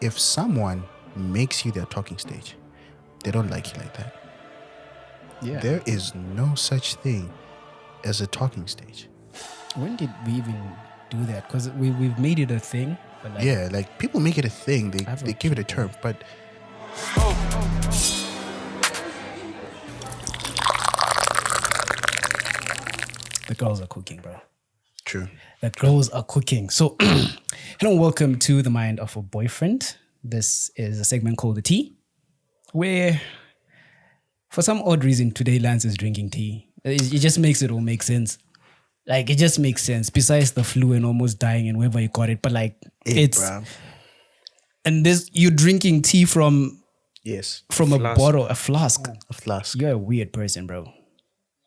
if someone makes you their talking stage, they don't like you like that. Yeah. There is no such thing as a talking stage. When did we even do that? Because we've made it a thing. But like, Yeah, like people make it a thing. They I've they heard give it a people- term, but the girls are cooking, bro. true. The girls are cooking. So, hello and welcome to The Mind of a Boyfriend. This is a segment called The Tea, where for some odd reason today Lance is drinking tea. It just makes it all make sense. Like, it just makes sense. Besides the flu and almost dying and wherever you got it, but like, it's... bruv. And this, you're drinking tea from Yes, a Flask. bottle, a flask. a flask. You're a weird person, bro.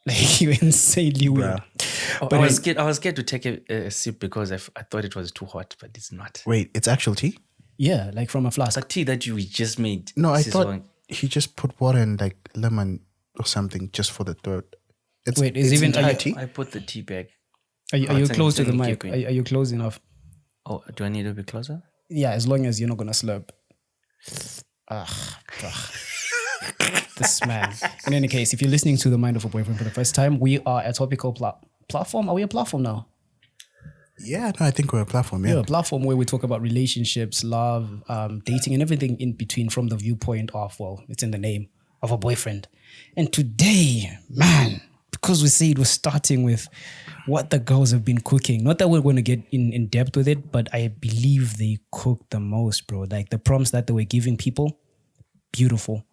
Like, you're insanely weird. Bruh. But I was scared to take a sip because I thought it was too hot, but it's not. Wait, it's actual tea? yeah, like from a flask. The tea that you just made. No, I this is thought one- he just put water and like lemon or something just for the throat. It's, Wait, is it's even- are entire you- tea? I put the tea bag. Are you it's close to in the the mic? keeping. Are you close enough? Oh, do I need to be closer? Yeah, as long as you're not gonna slurp. Ugh. This man. In any case, if you're listening to The Mind of a Boyfriend for the first time, we are a topical platform. Are we a platform now? Yeah, no, I think we're a platform. Yeah, Yeah. a platform where we talk about relationships, love, dating, and everything in between from the viewpoint of, well, it's in the name, of a boyfriend. And today, man, because we said we're starting with what the girls have been cooking. Not that we're going to get in depth with it, but I believe they cooked the most, bro. Like the prompts that they were giving people, beautiful.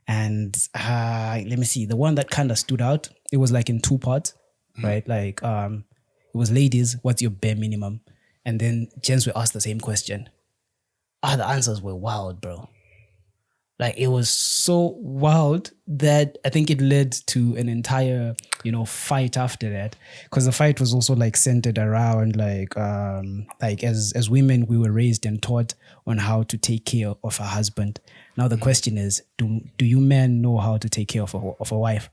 And let me see, the one that kind of stood out, it was like in two parts, right? Like it was ladies, what's your bare minimum? And then gents were asked the same question. The answers were wild, bro. Like it was so wild that I think it led to an entire, fight after that. Because the fight was also like centered around like as women, we were raised and taught on how to take care of a husband. Now the question is, do you men know how to take care of a wife?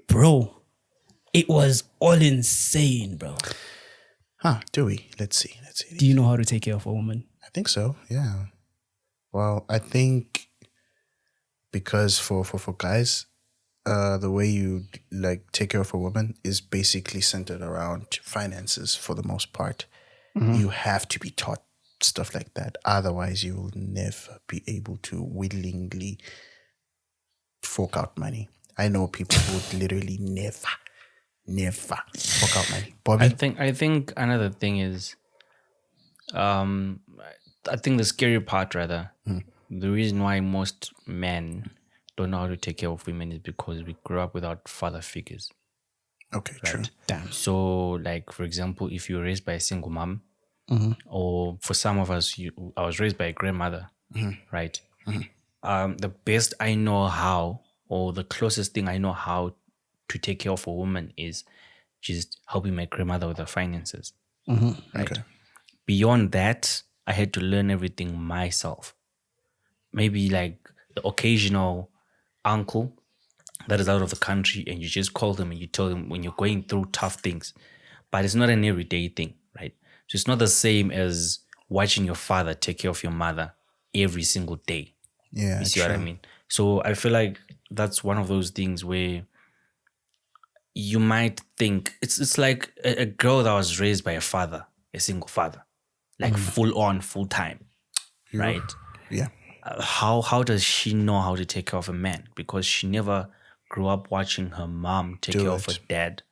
Bro, it was all insane, bro. Huh, do we? Let's see. Do you know how to take care of a woman? I think so, yeah. Well, I think because for guys, the way you like take care of a woman is basically centered around finances for the most part. You have to be taught stuff like that. Otherwise, you will never be able to willingly fork out money. I know people who would literally never fork out money. Bobby? I think another thing is, I think the scary part rather, the reason why most men don't know how to take care of women is because we grew up without father figures. Okay, true. Damn. So, like for example, if you were raised by a single mom, or for some of us, I was raised by a grandmother, right? The best I know how, or the closest thing I know how to take care of a woman is just helping my grandmother with her finances, right? Okay. Beyond that, I had to learn everything myself. Maybe like the occasional uncle that is out of the country and you just call them and you tell them when you're going through tough things, but it's not an everyday thing, right? So it's not the same as watching your father take care of your mother every single day. Yeah, You see what I mean? So I feel like that's one of those things where you might think it's like a girl that was raised by a father, a single father, like full on, full time, right? Yeah. How does she know how to take care of a man? Because she never grew up watching her mom take care of her dad,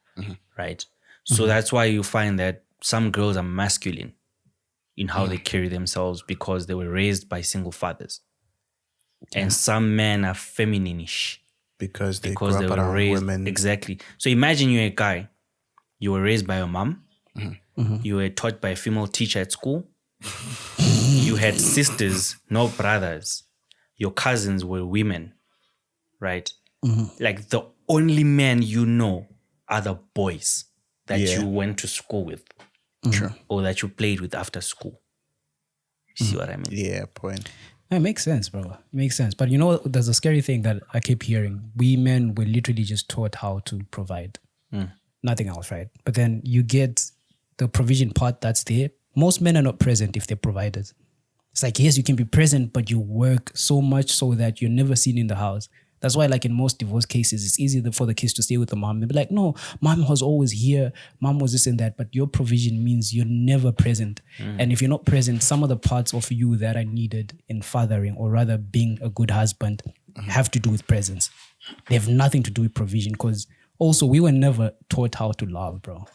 right? So that's why you find that some girls are masculine in how they carry themselves because they were raised by single fathers. And some men are feminine-ish Because they because grew they up were around raised women. exactly. So imagine you're a guy, you were raised by your mom, you were taught by a female teacher at school, you had sisters, no brothers, your cousins were women, right? Like the only men you know are the boys that you went to school with, or that you played with after school. You see what I mean? Yeah, point. It makes sense, bro. It makes sense. But there's a scary thing that I keep hearing. We men were literally just taught how to provide. Nothing else, right? But then you get the provision part that's there. Most men are not present if they're providers. It's like, yes, you can be present, but you work so much so that you're never seen in the house. That's why, like in most divorce cases, it's easy for the kids to stay with the mom. They'll be like, no, mom was always here. Mom was this and that. But your provision means you're never present. And if you're not present, some of the parts of you that are needed in fathering, or rather being a good husband, have to do with presence. They have nothing to do with provision, because also we were never taught how to love, bro.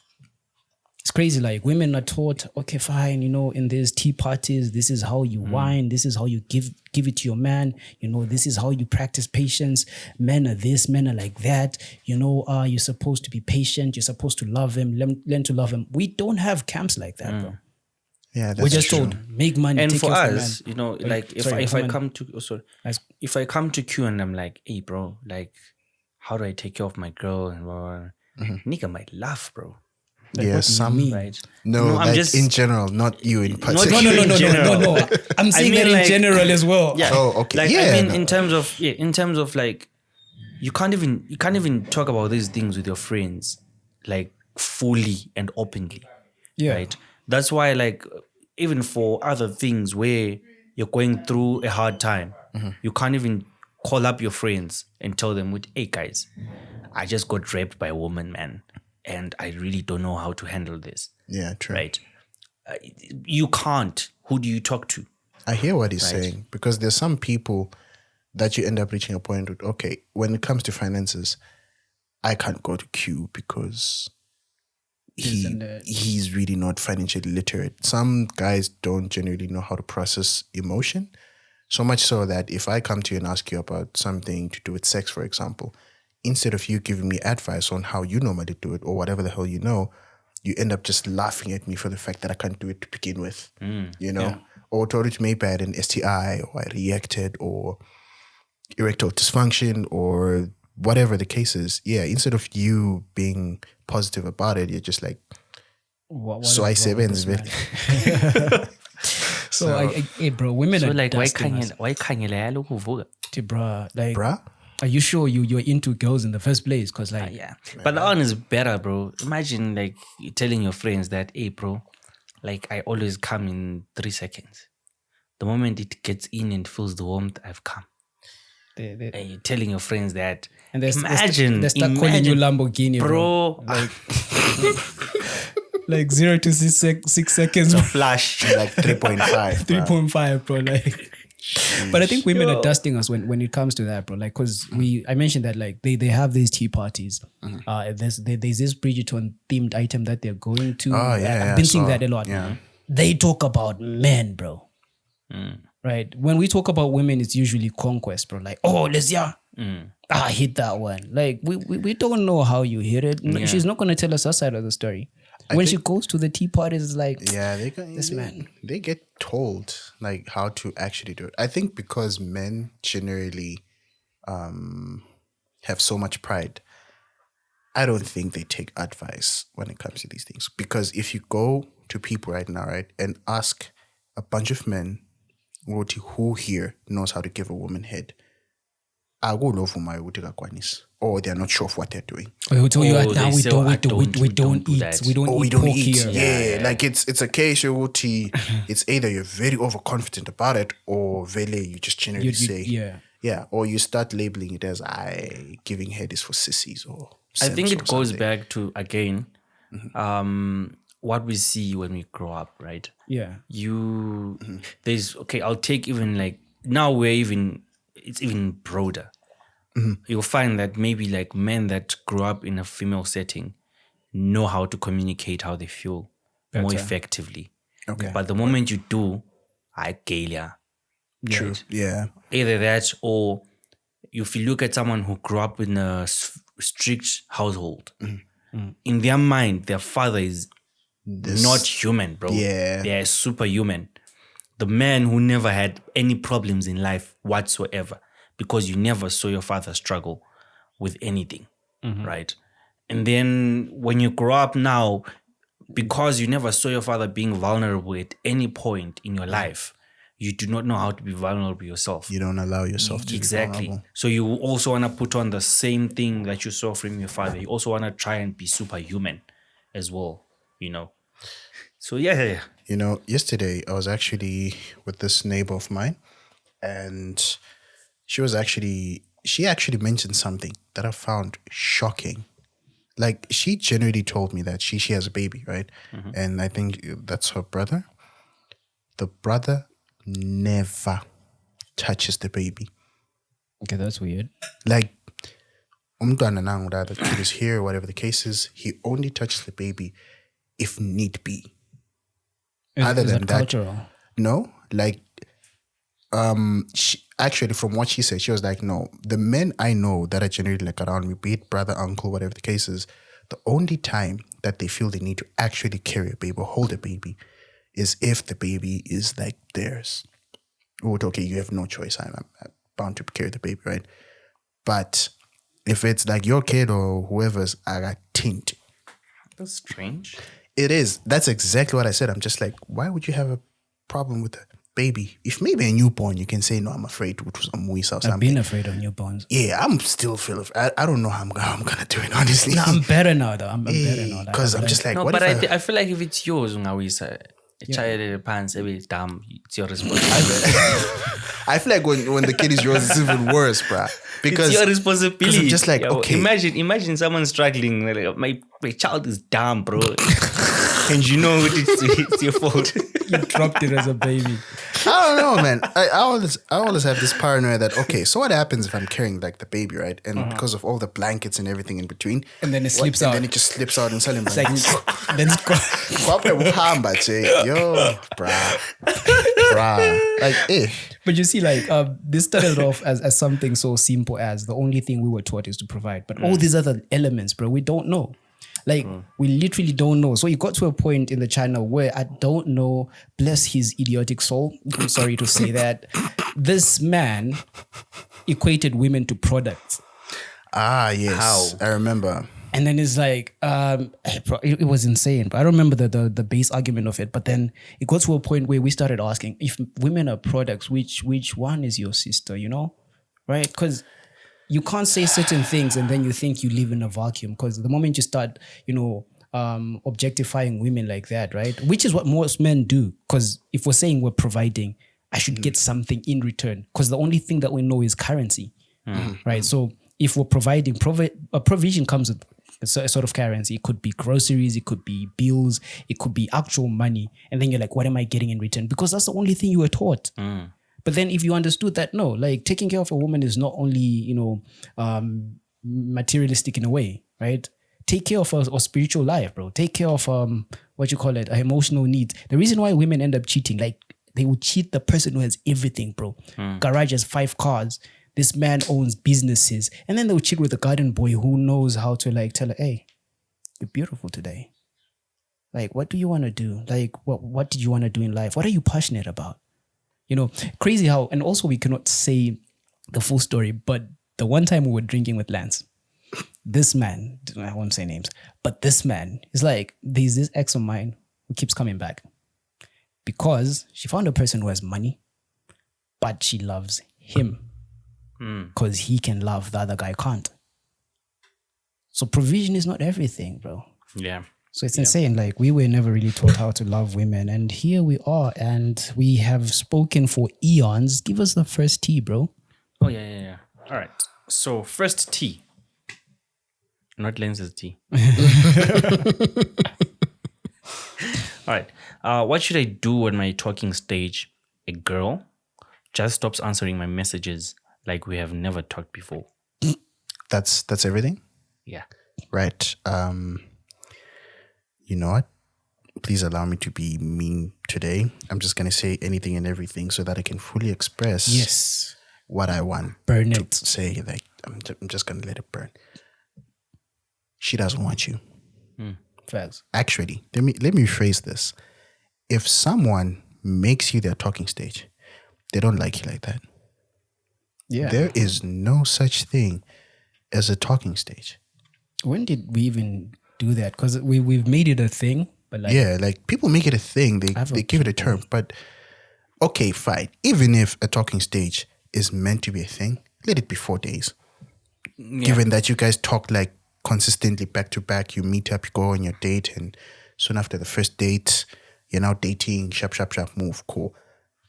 It's crazy. Like women are taught, okay, fine, in these tea parties, this is how you whine, this is how you give it to your man, this is how you practice patience. Men are this, men are like that, you're supposed to be patient, you're supposed to love him, learn to love him. We don't have camps like that, bro. Yeah, that's We're just true. told, make money, And take for care of us, the man. like if I come to if I come to Q and I'm like, hey bro, like how do I take care of my girl and blah, blah, blah. Nigga might laugh, bro. Like, Yeah, what do you some mean? Right? No, I'm like just in general, not you in particular. No. I'm saying mean, that in like- general as well. Yeah. Oh, okay. Like Yeah, I mean, no. in terms of like, you can't even talk about these things with your friends, like fully and openly. Yeah. Right. That's why, like, even for other things where you're going through a hard time, you can't even call up your friends and tell them, hey guys, I just got raped by a woman, man, and I really don't know how to handle this. Yeah, true. Right. You can't. Who do you talk to? I hear what he's saying, because there's some people that you end up reaching a point with, okay, when it comes to finances, I can't go to Q because he's really not financially literate. Some guys don't generally know how to process emotion, so much so that if I come to you and ask you about something to do with sex, for example, instead of you giving me advice on how you normally do it or whatever the hell you end up just laughing at me for the fact that I can't do it to begin with, or told it maybe I had an STI, or I reacted, or erectile dysfunction, or whatever the case is. Yeah, instead of you being positive about it, you're just like, What so I is wrong with say, this man? So, hey, bro, women So are like, why dusting us. khanyela lokhu vuka? Bro, like, bruh. are you sure you're into girls in the first place? Because like, Yeah. But that one is better, bro. Imagine like you telling your friends that, hey bro, like I always come in 3 seconds. The moment it gets in and feels the warmth, I've come. they And you're telling your friends that. and they Imagine, they start calling you Lamborghini, bro. bro. Like 0 to 6 seconds, bro. Flash. Like 3.5. bruh. 3.5, bro. Like, but I think women are dusting us when it comes to that, bro. Like, because I mentioned that like they have these tea parties. There's this Bridgerton themed item that they're going to. Oh, yeah, I've been I seeing saw. that a lot. Yeah. They talk about men, bro. Right? When we talk about women, it's usually conquest, bro. Like, oh, Lesia, hit that one. Like, we don't know how you hit it. Yeah. She's not gonna tell us her side of the story. When she goes to the tea parties, it's like, Yeah, man. they get told like how to actually do it. I think because men generally have so much pride, I don't think they take advice when it comes to these things. Because if you go to people right now, right, and ask a bunch of men who here knows how to give a woman head, or they're not sure of what they're doing. I will tell you Oh, right now, they we say, don't "I eat. don't- we don't do that." We don't Or we eat don't pork eat. here. Yeah, like it's a case it's either you're very overconfident about it, or really you just generally say yeah. or you start labeling it as giving head is for sissies or I think simps it or goes something. back to again, what we see when we grow up, right? Yeah. There's I'll take even like now it's even broader. You'll find that maybe like men that grew up in a female setting know how to communicate how they feel more Better. effectively. Okay. But the moment you do, I galia. True. Yeah. Either that, or if you look at someone who grew up in a strict household, in their mind, their father is not human, bro. Yeah. They're superhuman. The man who never had any problems in life whatsoever, because you never saw your father struggle with anything, right? And then when you grow up now, because you never saw your father being vulnerable at any point in your life, you do not know how to be vulnerable yourself. You don't allow yourself to Exactly. be vulnerable. So you also want to put on the same thing that you saw from your father. You also want to try and be superhuman as well, you know. So yeah. You know, yesterday I was actually with this neighbor of mine, and she actually mentioned something that I found shocking. Like, she genuinely told me that she has a baby, right? And I think that's her brother. The brother never touches the baby. Okay, that's weird. Like, umntwana nangu, that the kid is here, whatever the case is, he only touches the baby if need be. Other Is than that that, cultural? no. Like, actually, from what she said, she was like, no, the men I know that are generally like around me, be it brother, uncle, whatever the case is, the only time that they feel the need to actually carry a baby or hold a baby is if the baby is like theirs. Oh, okay, you have no choice. I'm bound to carry the baby, right? But if it's like your kid or whoever's, I got tint. That's strange. It is. That's exactly what I said. I'm just like, why would you have a problem with a baby? If maybe a newborn, you can say, no, I'm afraid to some or something. I've been afraid of newborns. Yeah, I'm still feeling. I don't know how I'm gonna do it, honestly. No, I'm better now though. I'm better now. Because I'm just like, No, what but if I feel like if it's yours, ungawisa. Child pants every damn, it's your responsibility. I feel like when the kid is yours, it's even worse, bruh. Because it's your responsibility. I'm just like, Yo, okay. Imagine someone struggling. Like, my child is dumb, bro. And you know it's your fault. You dropped it as a baby. I don't know, man. I always have this paranoia that, okay, so what happens if I'm carrying like the baby, right? And because of all the blankets and everything in between, And then it slips out. and then it just slips out and suddenly It's like, then it's yo, bruh. Like, eh. But you see, like, this started off as something so simple as the only thing we were taught is to provide. But all these other elements, bro, we don't know. Like, we literally don't know. So you got to a point in the channel where I don't know, bless his idiotic soul, I'm sorry to say that, this man equated women to products. Ah, yes. How? I remember. And then it's like, it was insane. But I don't remember the base argument of it. But then it got to a point where we started asking, if women are products, which one is your sister, you know? Right? Because you can't say certain things and then you think you live in a vacuum. Because the moment you start, objectifying women like that, right? Which is what most men do. Because if we're saying we're providing, I should get something in return. Because the only thing that we know is currency, right? So if we're providing, a provision comes with a sort of currency. It could be groceries, it could be bills, it could be actual money. And then you're like, what am I getting in return? Because that's the only thing you were taught. But then if you understood that, no, like taking care of a woman is not only, materialistic in a way, right? Take care of her spiritual life, bro. Take care of, her emotional needs. The reason why women end up cheating, like they will cheat the person who has everything, bro. Garage has 5 cars. This man owns businesses. And then they'll cheat with a garden boy who knows how to like tell her, hey, you're beautiful today. Like, what do you want to do? Like, what did you want to do in life? What are you passionate about? Crazy how, and also we cannot say the full story, but the one time we were drinking with Lance, this man, I won't say names, but this man is like, there's this ex of mine who keeps coming back because she found a person who has money, but she loves him because he can love the other guy can't. So provision is not everything, bro. Yeah. So it's insane. Like, we were never really taught how to love women. And here we are. And we have spoken for eons. Give us the first tea, bro. Oh, yeah. All right. So, first tea. Not Lens's tea. All right. What should I do when my talking stage, a girl, just stops answering my messages like we have never talked before? That's everything? Yeah. Right. You know what? Please allow me to be mean today. I'm just going to say anything and everything so that I can fully express what I want Burn to it. say. Like, I'm just going to let it burn. She doesn't want you. Facts. Actually, let me rephrase this. If someone makes you their talking stage, they don't like you like that. Yeah. There is no such thing as a talking stage. When did we even do that? Because we've made it a thing, but like, Yeah, like people make it a thing. They give it a term. But okay, fine. Even if a talking stage is meant to be a thing, let it be 4 days. Yeah. Given that you guys talk like consistently back to back, you meet up, you go on your date, and soon after the first date, you're now dating, sharp, sharp, sharp, move, cool.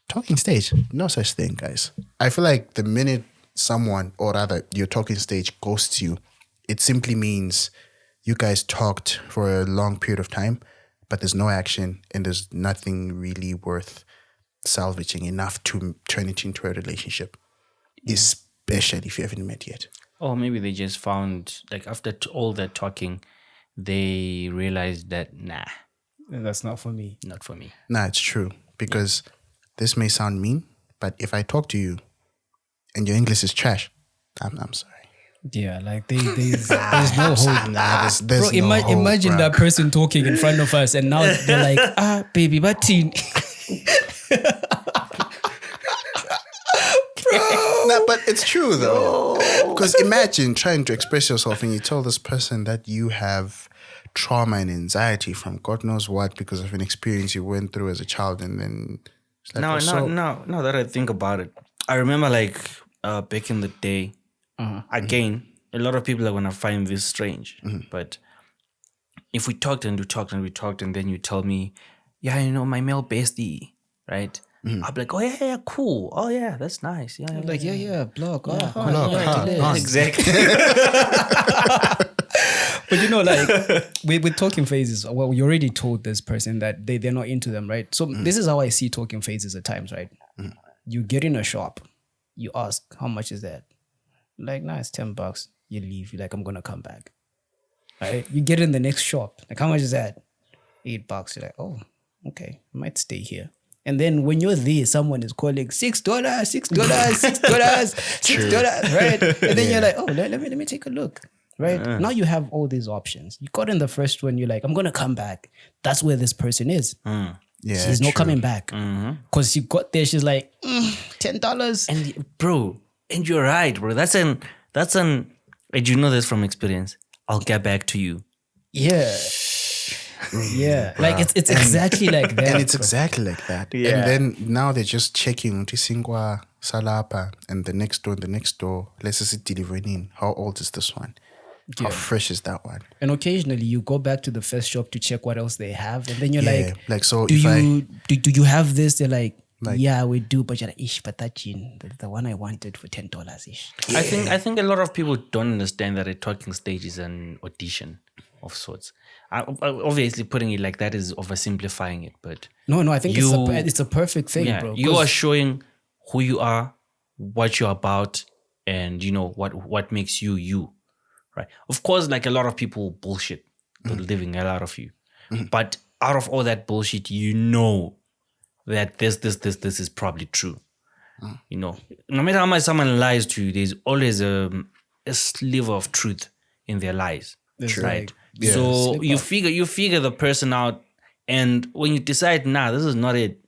Talking stage, no such thing, guys. I feel like the minute someone, or rather your talking stage, ghosts you, it simply means you guys talked for a long period of time, but there's no action and there's nothing really worth salvaging enough to turn it into a relationship, especially if you haven't met yet. Or maybe they just found, like, after all that talking, they realized that, nah, That's not for me. not for me. Nah, it's true. Because this may sound mean, but if I talk to you and your English is trash, I'm sorry. Yeah, like there's no hope. Nah, there's Bro, no hope, imagine bruh. that person talking in front of us, and now they're like, baby, but teen. Nah, but it's true though. Because imagine trying to express yourself and you tell this person that you have trauma and anxiety from God knows what because of an experience you went through as a child, and then it's like, Now that I think about it, I remember like back in the day, again, a lot of people are gonna find this strange, but if we talked and and then you tell me, yeah, you know, my male bestie, right? I'll be like, oh yeah, cool. Oh yeah, that's nice. Yeah, Like, blog. exactly. But you know, like with talking phases, well, you already told this person that they're not into them, right? So this is how I see talking phases at times, right? You get in a shop, you ask, how much is that? Like, nah, it's $10. You leave. You're like, I'm gonna come back. Right? You get in the next shop, like, how much is that? $8. You're like, oh, okay, I might stay here. And then when you're there, someone is calling $6, $6, right? And then you're like, oh, let me take a look, right? Now you have all these options. You got in the first one, you're like, I'm gonna come back. That's where this person is. Yeah, She's not true. coming back because she got there. She's like, $10. And bro, and you're right, bro. That's an. And you know this from experience. I'll get back to you. Yeah. Yeah. Like it's exactly like that. And it's exactly like that. Yeah. And then now they're just checking Singwa Salapa and the next door. Let's just deliver in. How old is this one? How fresh is that one? And occasionally you go back to the first shop to check what else they have. And then you're Yeah, like, so do if do you have this? They're like, yeah, we do. But you're like, ish, but that jean, the one I wanted for $10 ish. I think a lot of people don't understand that a talking stage is an audition of sorts. Obviously, putting it like that is oversimplifying it, but No, I think it's a perfect thing, yeah, bro. you 'Cause- are showing who you are, what you're about, and you know what makes you, right? Of course, like a lot of people bullshit the living hell out of you, but out of all that bullshit, you know that this is probably true. You know, no matter how much someone lies to you, there's always a sliver of truth in their lies, There's right? like- So slip you up. figure the person out, and when you decide, nah, this is not it.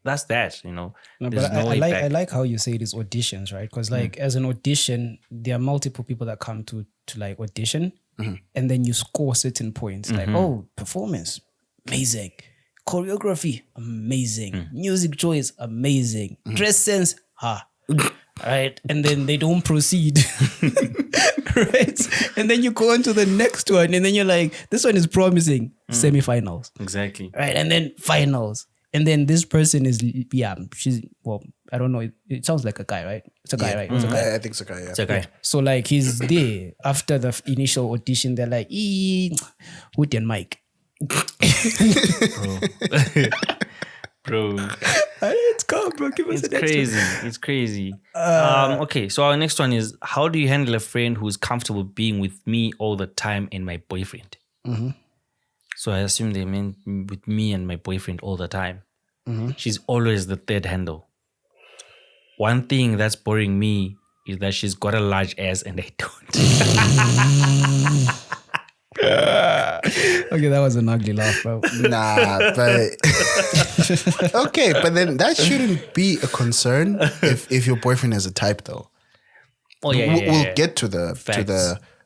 That's that. You know, No, there's but no I way like back. I like how you say it is auditions, right? Because like as an audition, there are multiple people that come to like audition, and then you score certain points. Like, oh, performance, amazing. Choreography, amazing. Music choice, amazing. Dress sense, right? And then they don't proceed, right? And then you go on to the next one, and then you're like, this one is promising. Semifinals, Exactly. right? And then finals. And then this person is, she's, well, I don't know. It sounds like a guy, right? It's a guy, right? It's a guy. I think so, yeah. It's okay. So like he's there after the initial audition. They're like, Wood and Mike. Bro, It's come, bro. Give us it's the next crazy. It's crazy. Okay, so our next one is, how do you handle a friend who's comfortable being with me all the time and my boyfriend? So I assume they meant with me and my boyfriend all the time. She's always the third handle. One thing that's boring me is that she's got a large ass and I don't. Okay, that was an ugly laugh, bro. Nah, but okay, but then that shouldn't be a concern if your boyfriend has a type, though. Oh yeah, We'll get to the Facts.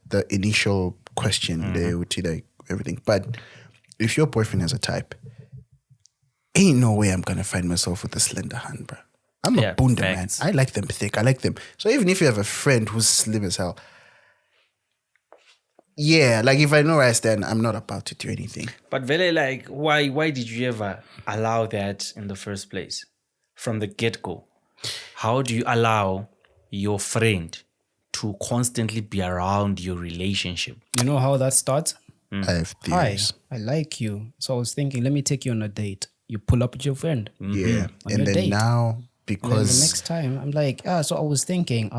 the initial question there with like everything, but if your boyfriend has a type, ain't no way I'm gonna find myself with a slender hand, bro. I'm Yeah, a bunda facts. man. I like them thick. I like them. So even if you have a friend who's slim as hell, Yeah, like if I know where I stand, I'm not about to do anything. But very like, why did you ever allow that in the first place? From the get-go. How do you allow your friend to constantly be around your relationship? You know how that starts? I have Hi, theories. I like you. So I was thinking, let me take you on a date. You pull up with your friend. Yeah, On and your then date. now And then the because next time, I'm like, so I was thinking,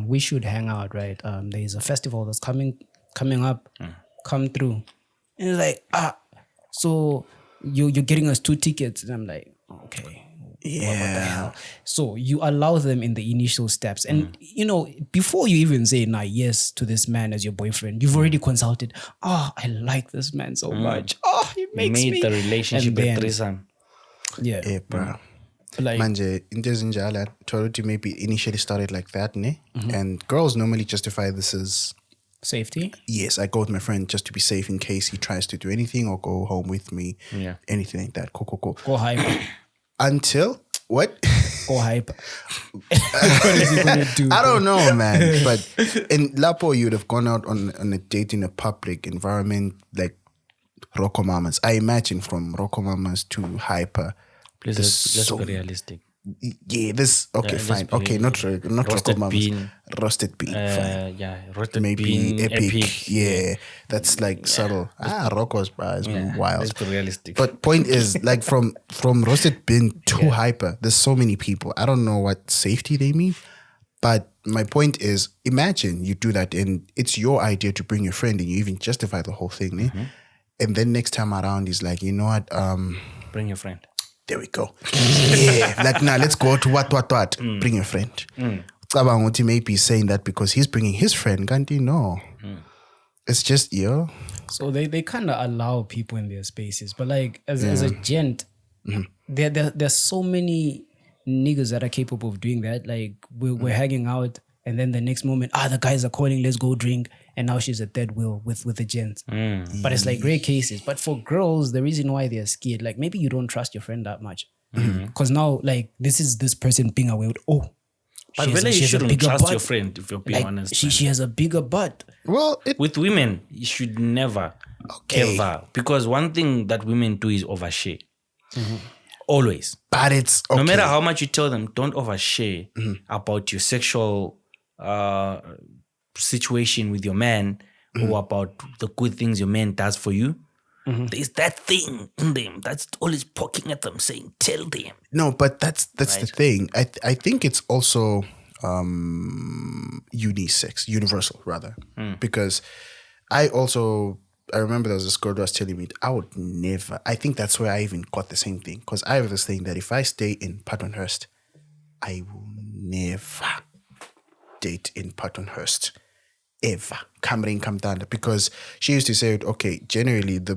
we should hang out, right? There's a festival that's coming up. Come through. And it's like, so you're getting us 2 tickets. And I'm like, okay. What the yeah, hell? So you allow them in the initial steps. And, you know, before you even say, yes to this man as your boyfriend, you've already consulted. I like this man so much. He makes Made me. the relationship And a then- threesome. Yeah. bro. Like, Manje, into zinjala, Toruti maybe initially started like that, ne? And girls normally justify this as, safety. yes, I go with my friend just to be safe in case he tries to do anything or go home with me. Yeah. Anything like that. Cool. Go hype. Until, what? Go hype. What is he going to do? I don't know, man. But in Lapo, you'd have gone out on a date in a public environment like Rocco Mamas. I imagine from Rocco Mamas to Hyper. Please, There's let's so- be realistic. Yeah, this, okay, let's fine. be- Okay, not Rocco Roasted Mamas. bean. Roasted bean, fine. Roasted Maybe bean, epic. Yeah, that's like subtle. Rocco's bra is wild. Let's be realistic. But point is, like from roasted bin to hyper, there's so many people. I don't know what safety they mean, but my point is, imagine you do that and it's your idea to bring your friend and you even justify the whole thing, ne? And then next time around, he's like, you know what? Bring your friend. There we go. Yeah, like now let's go to what. Bring your friend. Cabang uthi maybe he's saying that because he's bringing his friend. Kanti no. It's just, So they kind of allow people in their spaces. But like, as a gent, there's so many niggas that are capable of doing that. Like, we're hanging out and then the next moment, the guys are calling, let's go drink. And now she's a third wheel with the gents. But it's like rare cases. But for girls, the reason why they're scared, like maybe you don't trust your friend that much. Because now, like, this is this person being aware of, But she has really, you a shouldn't bigger trust butt. your friend, if you're being Like, honest. she has a bigger butt. well, With women, you should never, ever. Because one thing that women do is overshare. Always. but it's okay. No matter how much you tell them, don't overshare about your sexual situation with your man or about the good things your man does for you. There's that thing in them that's always poking at them saying, tell them. No, but that's the thing. I think it's also universal rather, because I remember there was this girl who was telling me I would never. I think that's where I even got the same thing, because I have this thing that if I stay in Pattonhurst, I will never date in Pattonhurst. Ever. Come down, because she used to say, okay, generally the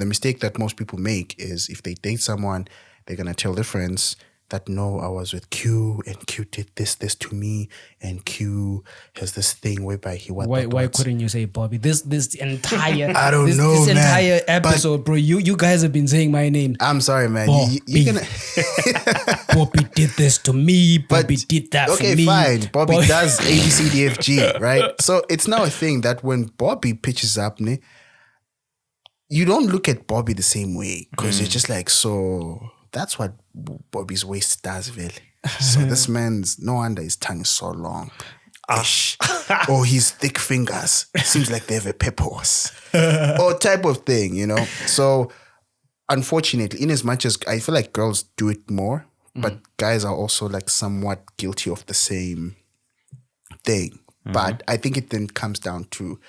mistake that most people make is if they date someone, they're gonna tell their friends that no, I was with Q and Q did this to me, and Q has this thing whereby he Why couldn't you say Bobby? This entire I don't this, know, this man. entire episode, bro. You guys have been saying my name. I'm sorry, man. Bobby. You're gonna Bobby did this to me. Bobby did that for me. Okay, fine. Bobby does A, B, C, D, F, G, right? So it's now a thing that when Bobby pitches up, ne, you don't look at Bobby the same way, because you're just like, so that's what Bobby's waist does, really. So this man's, no wonder his tongue is so long. Ish. Or his thick fingers. Seems like they have a purpose. Or type of thing, you know? So unfortunately, in as much as I feel like girls do it more, but guys are also like somewhat guilty of the same thing. But I think it then comes down to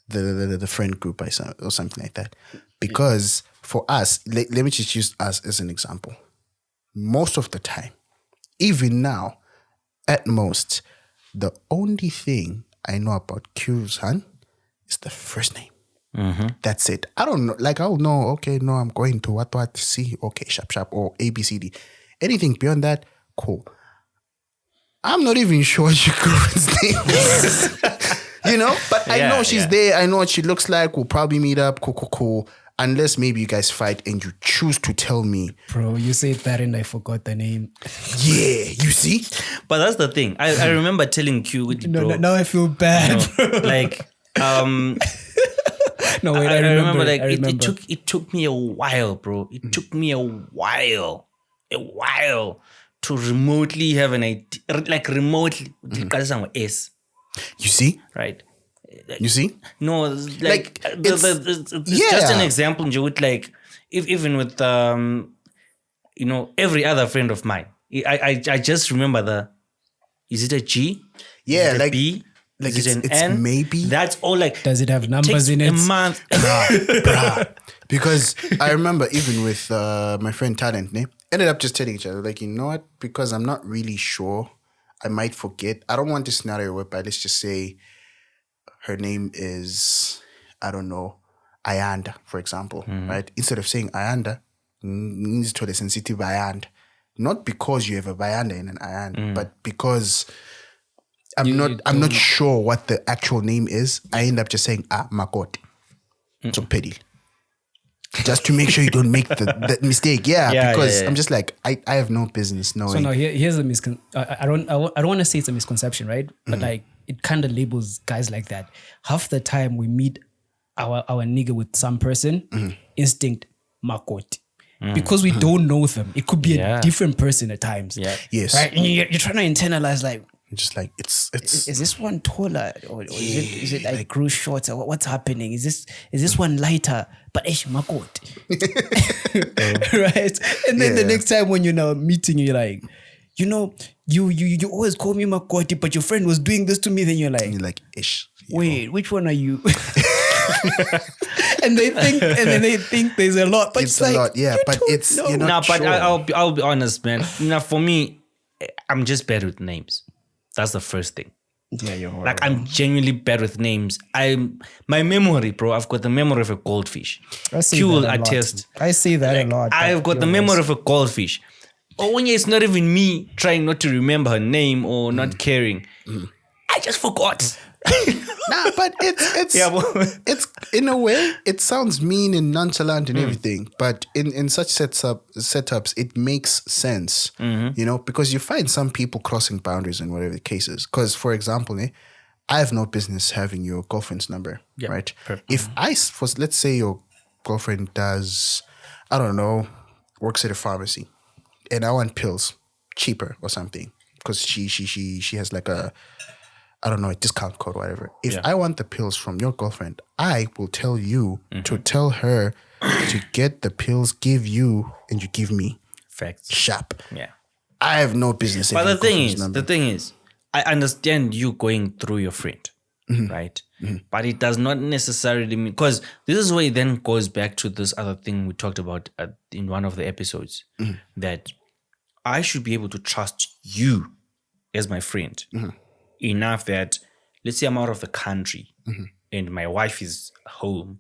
the friend group or something like that. Because for us, let me just use us as an example. Most of the time, even now, at most, the only thing I know about Q's Han is the first name. That's it. I don't know. Like, I'll know, okay, no, I'm going to what, C, okay, sharp, or A, B, C, D. Anything beyond that, cool. I'm not even sure what your girlfriend's name is. You know? But I know she's there. I know what she looks like. We'll probably meet up. Cool. Unless maybe you guys fight and you choose to tell me. Bro, you said that and I forgot the name. Yeah, you see? But that's the thing. I remember telling Q, bro, No, now I feel bad, bro. like, No, wait, I remember. Like I remember. It took me a while, bro. It took me a while to remotely have an idea, like remotely. S, You see? right? You see? No, like it's just an example, with like even with every other friend of mine. I just remember is it a G? Yeah, is it like a B? like is it an it's N? maybe. That's all. Like, Does it have numbers takes in it? a month. Bruh. Because I remember even with my friend Talent, ended up just telling each other, like, you know what? Because I'm not really sure. I might forget. I don't want this scenario whereby let's just say her name is, I don't know, Ayanda, for example, right? Instead of saying Ayanda, needs to the sensitive Ayanda. Not because you have a Bayanda in an Ayanda, but because I'm not sure what the actual name is. I end up just saying Makoti. So petty. Just to make sure you don't make that mistake. Yeah, because I'm just like, I have no business knowing. So now here's a I don't want to say it's a misconception, right? But like it kind of labels guys like that. Half the time we meet our nigga with some person, instinct Makoti. Because we don't know them. It could be a different person at times. Yeah. Yes. Right? And you're trying to internalize like, just like it's is this one taller or is it like grew shorter? What's happening? Is this one lighter? But Makoti. Right? And then the next time when you're now meeting, you're like, you always call me Makoti, but your friend was doing this to me. Then you're like ish. Wait, which one are you? and they think there's a lot, but It's a lot, yeah. But it's you're not but sure. I'll be honest, man. Now for me, I'm just bad with names. That's the first thing. Yeah, you're horrible. Like I'm genuinely bad with names. My memory, bro. I've got the memory of a goldfish. I say Q that will a lot. attest. I say that a lot. I've got the memory of a goldfish. Or when it's not even me trying not to remember her name or not caring. I just forgot. Nah, but it's it's in a way it sounds mean and nonchalant and everything, but in such setups it makes sense, because you find some people crossing boundaries in whatever the case is. Because for example, I have no business having your girlfriend's number, right? Perfect. If let's say your girlfriend does, I don't know, works at a pharmacy, and I want pills cheaper or something because she has like a, I don't know, a discount code or whatever. If I want the pills from your girlfriend, I will tell you to tell her to get the pills, give you, and you give me. Facts. Sharp. Yeah. I have no business. But the thing is, I understand you going through your friend, right? But it does not necessarily mean, because this is where it then goes back to this other thing we talked about in one of the episodes, that I should be able to trust you as my friend enough that, let's say I'm out of the country and my wife is home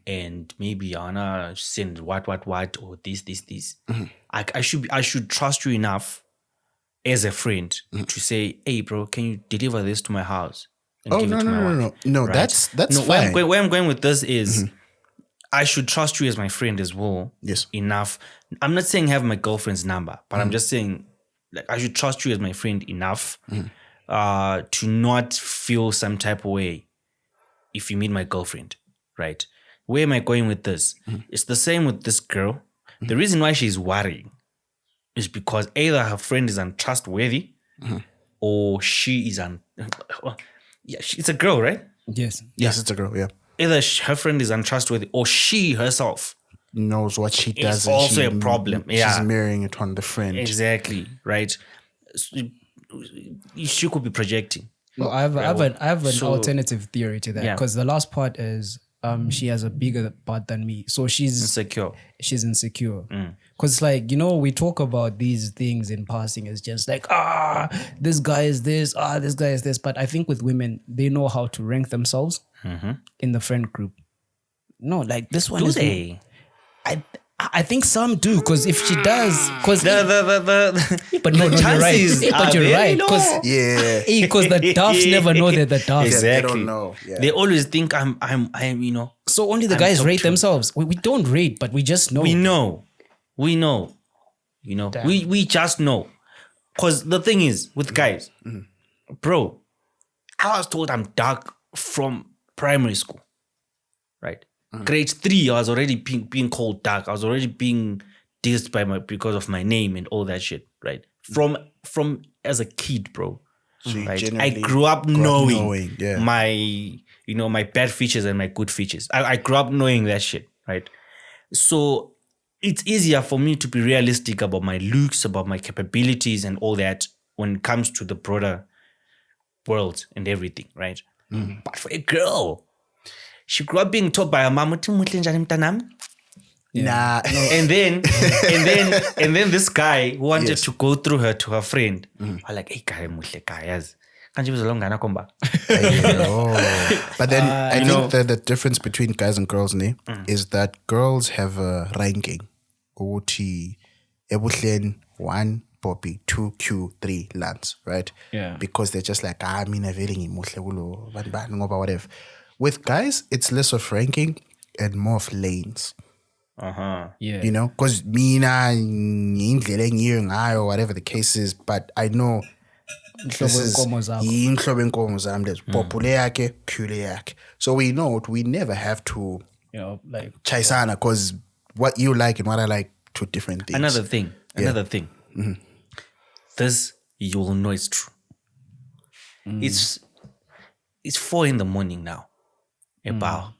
and maybe I wanna send what or this. I should trust you enough as a friend to say, hey bro, can you deliver this to my house and give it to my wife? No, Right? that's fine. Where I'm going with this is I should trust you as my friend as well. Yes. Enough. I'm not saying have my girlfriend's number, but I'm just saying like I should trust you as my friend enough to not feel some type of way if you meet my girlfriend, right? Where am I going with this? It's the same with this girl. The reason why she's worrying is because either her friend is untrustworthy or she is it's a girl, right? Yes. Yes, it's a girl. Yeah, Either her friend is untrustworthy or she herself knows what she does. it's and also a problem. She's mirroring it on the friend. Exactly, right? She could be projecting. Well, I have an alternative theory to that, Yeah. because the last part is she has a bigger part than me, so she's Insecure. insecure. Because we talk about these things in passing as just like this guy is this, this guy is this, but I think with women they know how to rank themselves in the friend group. No, like this one Do is. they? I think some do, because if she does, because The but no, you're right. chances But are you're very right, low. because Yeah, the doves never know they're the doves. Exactly. they don't know. Yeah. They always think I'm So only the I'm guys top rate two. themselves. We don't rate, but we just know. we know. Damn. We just know. Because the thing is with guys, bro, I was told I'm dark from primary school, right? Grade 3, I was already being called dark. I was already being dissed because of my name and all that shit, right? From as a kid, bro. So you Right? I generally grew up knowing yeah. my bad features and my good features. I grew up knowing that shit, right? So it's easier for me to be realistic about my looks, about my capabilities and all that when it comes to the broader world and everything, right? But for a girl, she grew up being told by her mom, Nah. and then this guy wanted to go through her to her friend. I'm like, hey, guy, muhle guy, yes. Can't you komba? But then I think the difference between guys and girls is that girls have a ranking. Uthi ebuhleni 1 Bobby 2 Q 3 Lance, right? Yeah. Because they're just like mina vele ngimuhle kulo bantu ngoba whatever. With guys, it's less of ranking and more of lanes. Yeah. You know, because mina indlela engiyo ngayo, whatever the case is, but I know this is inhlobo enkomo zami lezo popule yakhe khule yakhe. So we know we never have to like chaisana because what you like and what I like, two different things. Another thing. This you will know it's true. It's 4 a.m. now. About.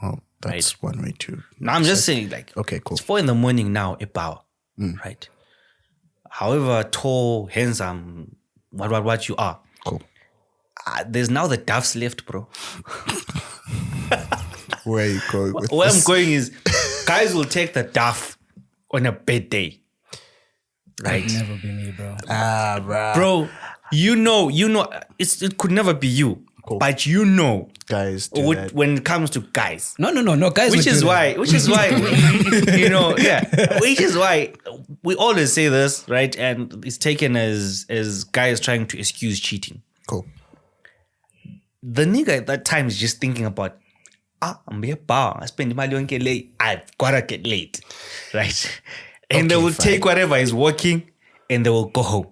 Oh, that's one way to. Now I'm just saying, like, okay, cool. It's 4 a.m. now. About. Right. However tall, handsome, what you are. Cool. There's now the duffs left, bro. Where are you going with Where this? I'm going is guys will take the duff on a bad day. Right. never be me, bro. Bro. Bro, you know, it could never be you. Cool. But you know, Guys do that. when it comes to guys. No, guys. Which is why, you know, yeah. Which is why we always say this, right? And it's taken as guys trying to excuse cheating. Cool. The nigga at that time is just thinking about, I'm be a bar. I spend my yonke late. I've gotta get late, right? And they Okay, will fine. take whatever is working, and they will go home.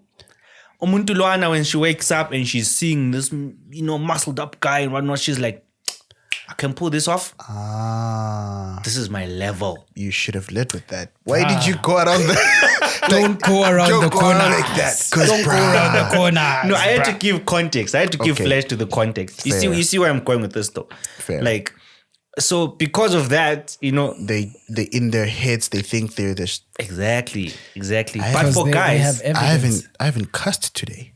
Umuntu Luana, when she wakes up and she's seeing this, muscled up guy and whatnot, she's like, I can pull this off. This is my level. You should have led with that. Why did you go around the Don't go around don't the go corner around like that? Don't go around the corner. No, I had to give context. I had to give Okay. flesh to the context. Fair. You see where I'm going with this though. Fair. Like, so because of that, they in their heads they think they're this. exactly. But Because for they guys, have evidence. I haven't cussed today.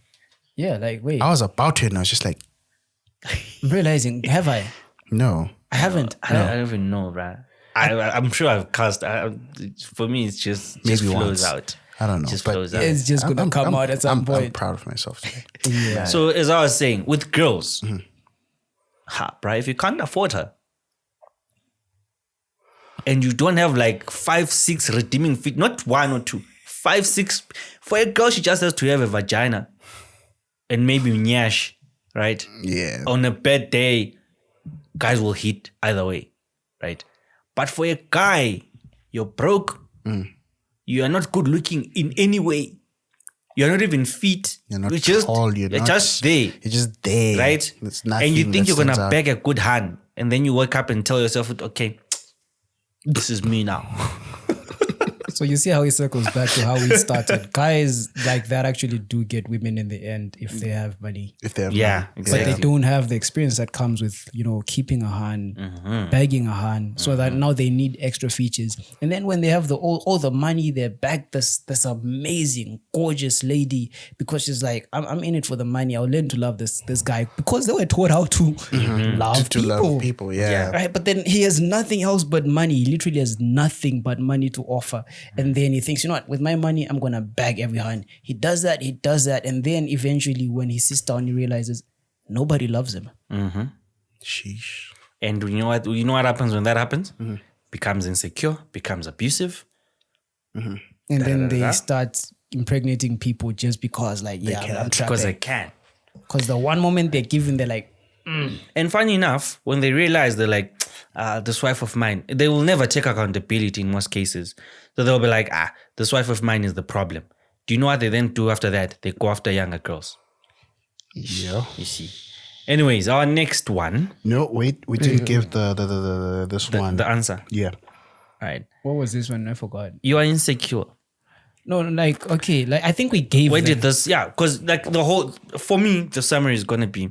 Yeah, like wait. I was about to and I was just like, I'm realizing, have I? no. I haven't. I don't even know, bruh. I'm sure I've cussed. For me, it's just Maybe flows once. out. I don't know. Just but flows out. It's just gonna come out at some I'm point. proud of myself today. Yeah. So as I was saying, with girls, bruh, if you can't afford her, and you don't have like 5, 6 redeeming feet, not 1 or 2, 5, 6. For a girl, she just has to have a vagina and maybe nyash, right? Yeah. On a bad day, guys will hit either way, right? But for a guy, you're broke. You are not good looking in any way. You're not even fit. You're not just tall. You're not, just there, You're just there. right? It's nothing And you think that you're gonna stands out. beg a good hand, and then you wake up and tell yourself, okay, this is me now. So you see how it circles back to how we started. Guys like that actually do get women in the end if they have money. If they have Yeah, money. But exactly. they don't have the experience that comes with, keeping a hand, begging a hand, so that now they need extra features. And then when they have all the money, they're back this amazing, gorgeous lady because she's like, I'm in it for the money. I'll learn to love this guy because they were taught how to love To people. love people, yeah. Right, but then he has nothing else but money. He literally has nothing but money to offer. And then he thinks, you know what, with my money, I'm going to bag every hand. He does that. And then eventually when he sits down, he realizes nobody loves him. Sheesh. And you know what happens when that happens? Becomes insecure, becomes abusive. And then they start impregnating people just because I'm Because they trapped. can. Because the one moment they're given, they're like, And funny enough, when they realize they're like, this wife of mine, they will never take accountability in most cases. So they'll be like, this wife of mine is the problem. Do you know what they then do after that? They go after younger girls. Yeah. You see. Anyways, our next one, No, wait, we didn't give the this one. the answer. Yeah. All right. What was this one? I forgot. You are insecure. No, like, okay, like I think we gave Where them. did this? Yeah, because like the whole, for me, the summary is gonna be,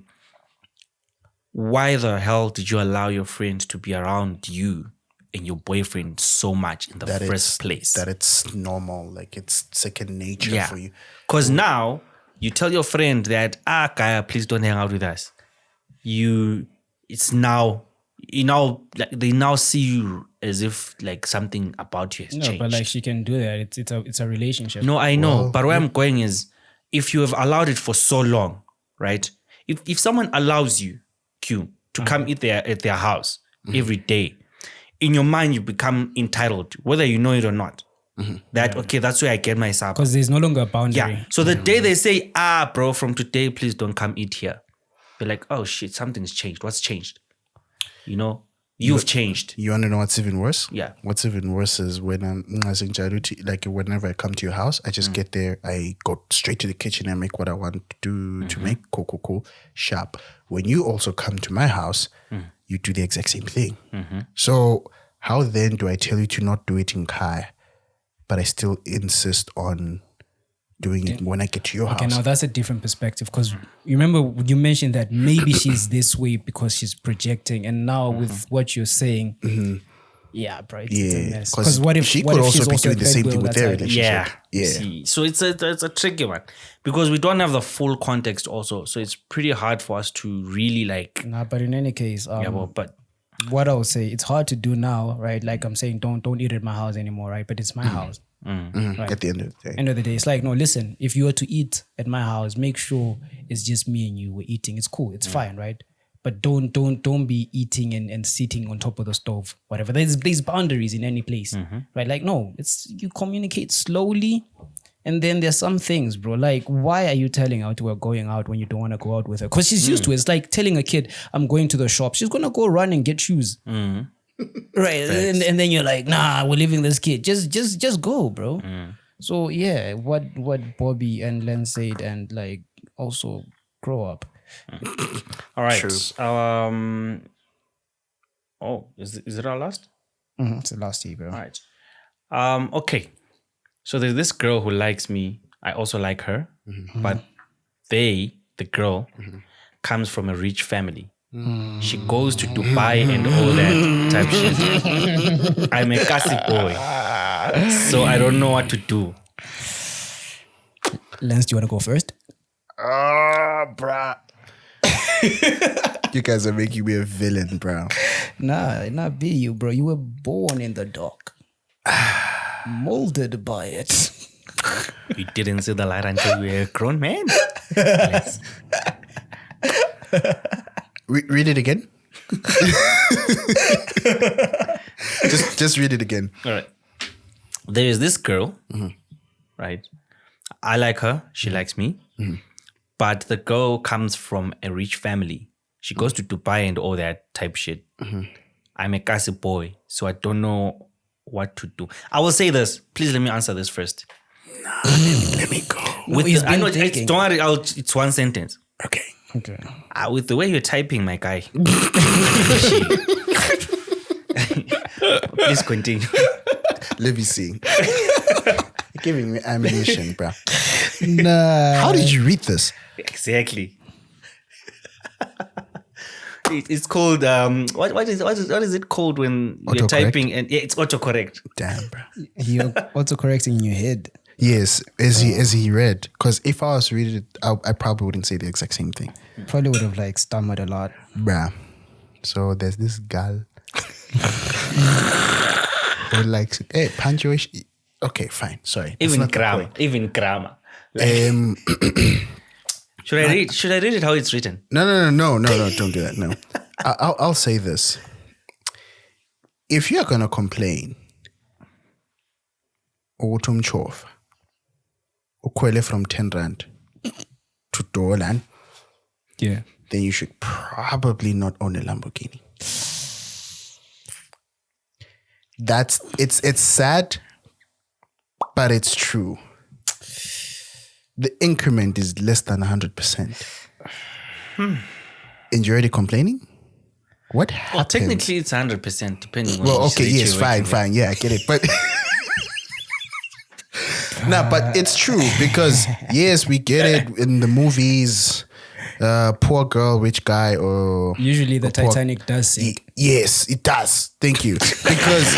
why the hell did you allow your friend to be around you and your boyfriend so much in the first place? That it's normal, like it's second nature Yeah, for you. because now you tell your friend that Kaya, please don't hang out with us. It's now, like they now see you as if like something about you has No, changed. but like she can do that. It's a relationship. No, I know. But where I'm going is, if you have allowed it for so long, right? If someone allows you, Q, to come eat at their house every day, in your mind you become entitled, whether you know it or not. That okay, that's where I get my supper. Because there's no longer a boundary. Yeah. So the day they say, bro, from today, please don't come eat here. You're like, oh shit, something's changed. What's changed? You've changed. You want to know what's even worse? Yeah. What's even worse is when like whenever I come to your house, I just get there, I go straight to the kitchen and make what I want to do to make cool, sharp. When you also come to my house, you do the exact same thing. So how then do I tell you to not do it in Kai, but I still insist on doing it when I get to your Okay, house? now that's a different perspective because you remember you mentioned that maybe she's this way because she's projecting, and now with what you're saying, yeah, bro, it's a Yeah, mess. Because what if she what could if she's also be also doing a the same bad thing girl with their that's like- relationship. Yeah. Yeah. See, so it's a tricky one because we don't have the full context also. So it's pretty hard for us to really like, Nah, but in any case, but what I would say, it's hard to do now, right? Like I'm saying, don't eat at my house anymore, right? But it's my house. At the end of the day. End of the day, it's like, no, listen, if you were to eat at my house, make sure it's just me and you were eating. It's cool, it's fine, right? But don't be eating and sitting on top of the stove, whatever. There's boundaries in any place, right? Like, no, it's you communicate slowly. And then there's some things, bro, like why are you telling her we're going out when you don't want to go out with her? Because she's used to it. It's like telling a kid, I'm going to the shop. She's going to go run and get shoes. Right. And then you're like, nah, we're leaving this kid. Just go, bro. So yeah, what Bobby and Len said, and like also grow up. all right. True. Is it our last? It's the last year, bro. All right. Okay. So there's this girl who likes me. I also like her, but the girl, comes from a rich family. She goes to Dubai and all that type shit. I'm a Kasi boy, so I don't know what to do. Lance, do you want to go first? Bruh. You guys are making me a villain, bro. Nah, not be you, bro. You were born in the dark, molded by it. You didn't see the light until you were a grown man. Read it again. just read it again. All right. There is this girl, right? I like her. She likes me. But the girl comes from a rich family. She goes to Dubai and all that type shit. I'm a Kasi boy, so I don't know what to do. I will say this. Please let me answer this first. Let me go. He's I know been thinking. don't worry, it's one sentence. Okay. Okay. With the way you're typing, my guy. Please continue. Let me see. You're giving me ammunition, bro. Nah. How did you read this? Exactly. It's called what is it called when you're Autocorrect? typing and it's autocorrect. Damn, bro. You're auto correcting in your head. Yes, as he read. Because if I was to read it, I probably wouldn't say the exact same thing. Probably would have like stammered a lot. Bruh. So there's this girl who likes punctuation. Okay, fine. Sorry. That's Even not the grammar. point. Even grammar. Should I read it how it's written? No, don't do that. No. I'll say this. If you're gonna complain, utumchof, ukwele from 10 rand to $1, Yeah. then you should probably not own a Lamborghini. It's sad, but it's true. The increment is less than 100%. And you're already complaining? What happened? Well, technically, it's 100%, depending on Well, which okay, state yes, you're working fine. Yeah, I get it. But nah, but it's true because yes, we get it in the movies. Poor girl, rich guy, or Usually the or poor- Titanic does sink. Yes, it does. Thank you. Because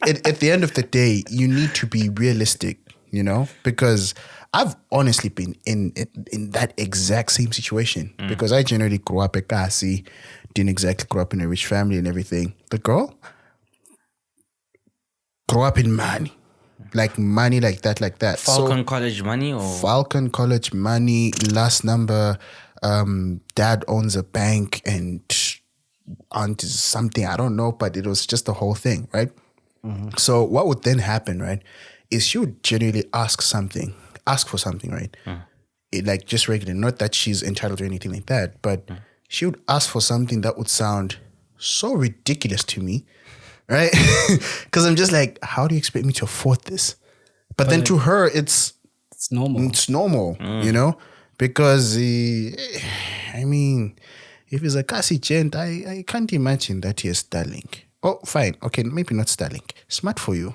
at the end of the day, you need to be realistic, you know? Because I've honestly been in that exact same situation. Because I generally grew up at Kasi, didn't exactly grow up in a rich family and everything. The girl grew up in money. Like money like that. Falcon College money or Falcon College money, last number. Dad owns a bank and aunt is something, I don't know, but it was just the whole thing, right? So what would then happen, right, is she would genuinely ask for something, right? It, like just regular, not that she's entitled or anything like that, but she would ask for something that would sound so ridiculous to me, right? Because I'm just like, how do you expect me to afford this? But then to her, it's normal, you know? Because, I mean, if it's a Kasi gent, I can't imagine that he has Starlink. Oh, fine. Okay, maybe not Starlink. Smart for you.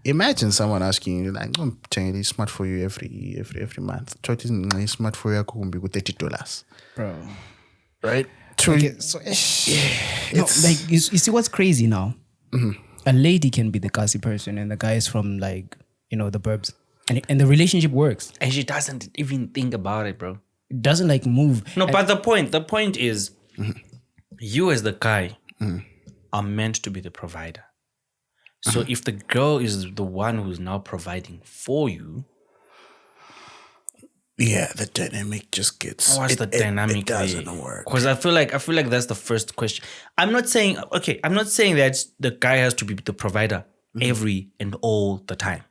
Imagine someone asking you, like, I'm telling you, smart for you every month. Smart for you, $30. Bro. Right? Okay, so no, like you see what's crazy now? A lady can be the Kasi person and the guy is from like, you know, the burbs. And the relationship works. and she doesn't even think about it, bro. It doesn't like move. No, but the point is, you as the guy are meant to be the provider. So if the girl is the one who's now providing for you, yeah, the dynamic just gets. what's the dynamic? It doesn't work. Because I feel like that's the first question. I'm not saying that the guy has to be the provider every and all the time,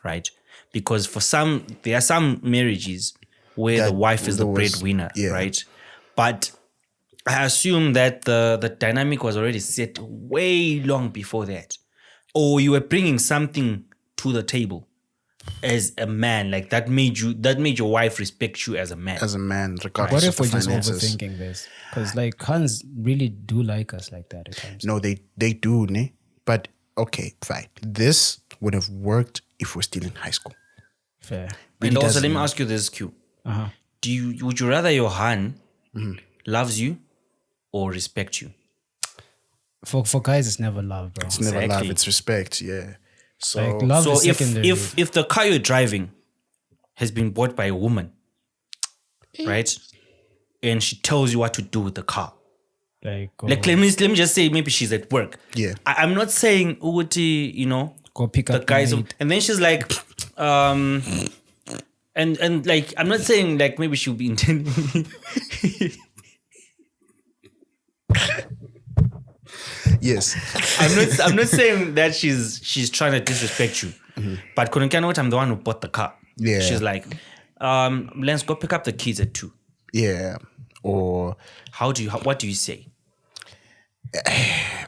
right? Because there are some marriages where the wife is the breadwinner, right? But I assume that the dynamic was already set way long before that, or you were bringing something to the table as a man, like that made your wife respect you as a man. As a man, regardless What of if we're the just finances. overthinking this? Because like Hans really do like us like that at times. No, they do, ne? But okay, fine. This would have worked if we're still in high school. Fair. And also, let me ask you this, Q. Would you rather your Han loves you or respect you? For guys, it's never love, bro. It's never love, Exactly. it's respect, yeah. So Like love So is secondary. if the car you're driving has been bought by a woman, right, and she tells you what to do with the car, like like let me just say maybe she's at work. Yeah. I'm not saying Uti, you know, go pick the up guys, the maid. and then she's like, and like I'm not saying like maybe she'll be intending. yes. I'm not saying that she's trying to disrespect you, but Kununkano, I'm the one who bought the car. Yeah. She's like, let's go pick up the kids at 2. Yeah. Or What do you say?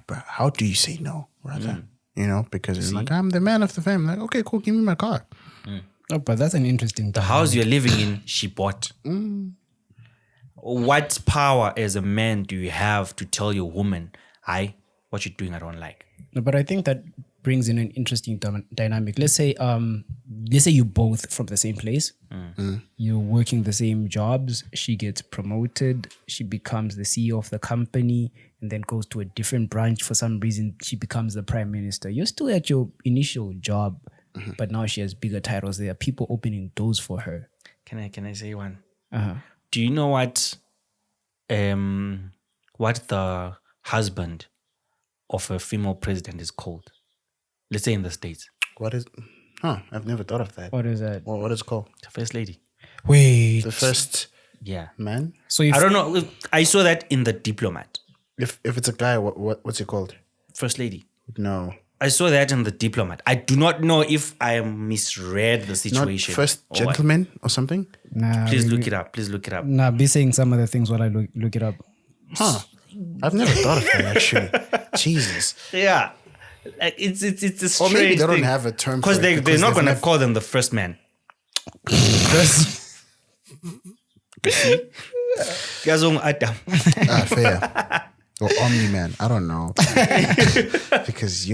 but how do you say no, rather? You know, because it's like, I'm the man of the family. Like, okay, cool, give me my car. Oh, but that's an interesting The house you're living in, she bought. What power as a man do you have to tell your woman, what you're doing I don't like? No, but I think that brings in an interesting dynamic. Let's say you both from the same place. You're working the same jobs. She gets promoted. She becomes the CEO of the company and then goes to a different branch. For some reason, she becomes the prime minister. You're still at your initial job, but now she has bigger titles. There are people opening doors for her. Can I say one? Uh-huh. Do you know what the husband of a female president is called? Let's say in the States. What is I've never thought of that. What is that? What is it called? The first lady. Wait. The first Yeah. man? So if I don't know. I saw that in The Diplomat. If it's a guy, what's it called? First lady. No. I saw that in The Diplomat. I do not know if I misread the Not situation. first or what. gentleman or something? nah, Please look it up. Please look it up. Nah, be saying some other things while I look it up. Huh. I've never thought of that actually. Jesus. Yeah. Like it's a Or strange maybe they don't thing. have a term for Because it they're not they've going to never- call them the first man. Okay, see. Yazong Adam. Fair. Or Omni-Man. I don't know. Because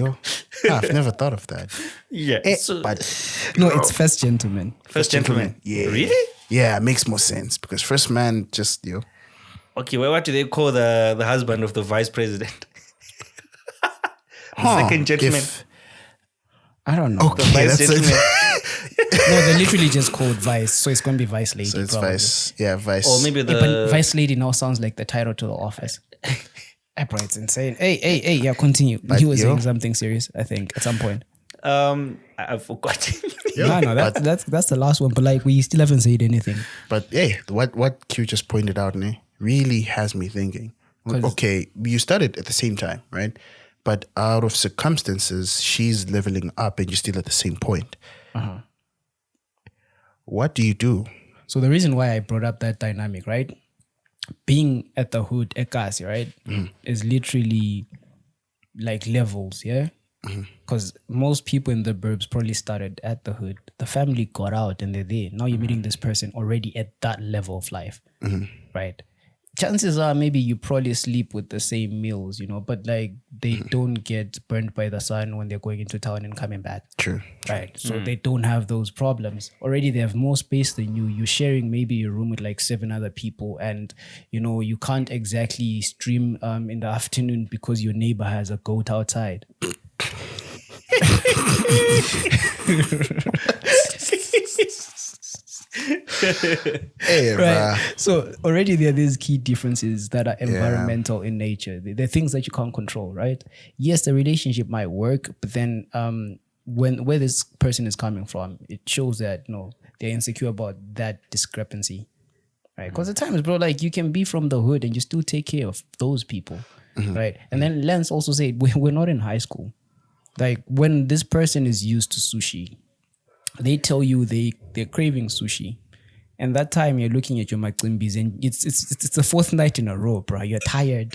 I've never thought of that. Yeah. But No, it's First Gentleman. First Gentleman. Yeah. Really? Yeah, it makes more sense because First Man just, Okay, well, what do they call the husband of the vice president? The second gentleman. I don't know. Okay, Vice that's gentleman. it. No, they're literally just called Vice, so it's going to be Vice Lady. So it's probably. Vice. Yeah, Vice. Or maybe Yeah, but Vice Lady now sounds like the title to The Office. Bro, it's insane. Hey, yeah, continue. He was saying something serious, I think, at some point. I forgot. No, that's the last one. But like, we still haven't said anything. But hey, what Q just pointed out, really has me thinking. Okay, you started at the same time, right? But out of circumstances, she's leveling up and you're still at the same point. What do you do? So the reason why I brought up that dynamic, right? Being at the hood, Ekasi, right, is literally like levels, yeah? Because most people in the burbs probably started at the hood. The family got out and they're there. Now you're meeting this person already at that level of life, right? Chances are maybe you probably sleep with the same meals, but like they don't get burned by the sun when they're going into town and coming back. True. Right. So they don't have those problems. Already they have more space than you. You're sharing maybe a room with like 7 other people and you can't exactly stream in the afternoon because your neighbor has a goat outside. Hey, Right. So already there are these key differences that are environmental in nature. They're things that you can't control, right? Yes, the relationship might work, but then where this person is coming from, it shows that they're insecure about that discrepancy. Right. Because at times, bro, like you can be from the hood and you still take care of those people. Right. And then Lance also said we're not in high school. Like when this person is used to sushi, they tell you they're craving sushi. And that time you're looking at your makimbis and it's the 4th night in a row, bro. You're tired.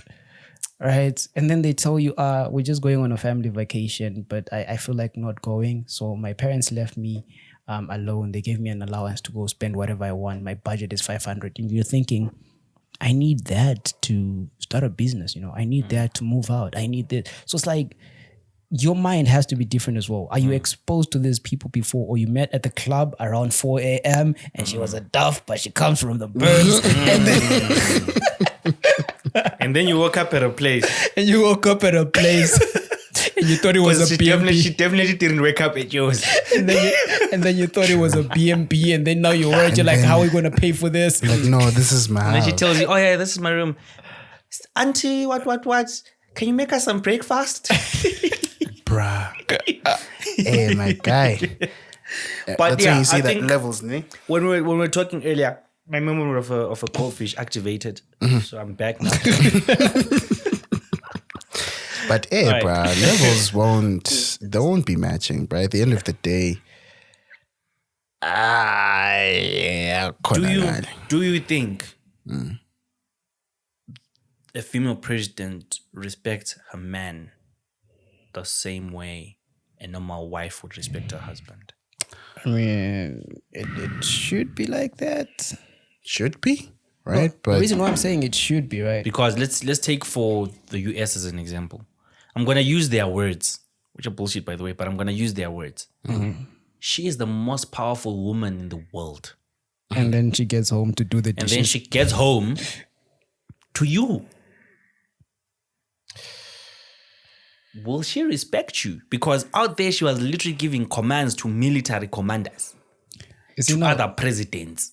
Right. And then they tell you, we're just going on a family vacation, but I feel like not going. So my parents left me alone. They gave me an allowance to go spend whatever I want. My budget is 500. And you're thinking, I need that to start a business, I need that to move out. I need that. So it's like your mind has to be different as well. Are you exposed to these people before, or you met at the club around 4 a.m. and she was a duff, but she comes from the burbs, And then you woke up at a place. and you thought it was a BNB. She definitely didn't wake up at yours. and then you thought it was a BNB, and then now you're worried. You're like, how are we going to pay for this? Like, no, this is my And then house. she tells you, oh yeah, this is my room. Auntie, what? Can you make us some breakfast? Bruh. Hey, my guy. But That's yeah, when you see I that think levels, ne? when we were talking earlier, my memory of a goldfish activated. So I'm back now. But hey, Right. bruh, levels won't be matching, bruh. At the end of the day, Do you think a female president respects her man the same way a normal wife would respect her husband? I mean, it should be like that. should be, right? The But reason why I'm saying it should be, right? Because let's take for the US as an example. I'm gonna use their words, which are bullshit by the way, but I'm gonna use their words. She is the most powerful woman in the world. And then she gets home to do the And dishes. then she gets home to you. Will she respect you? Because out there she was literally giving commands to military commanders, Is it to not- other presidents.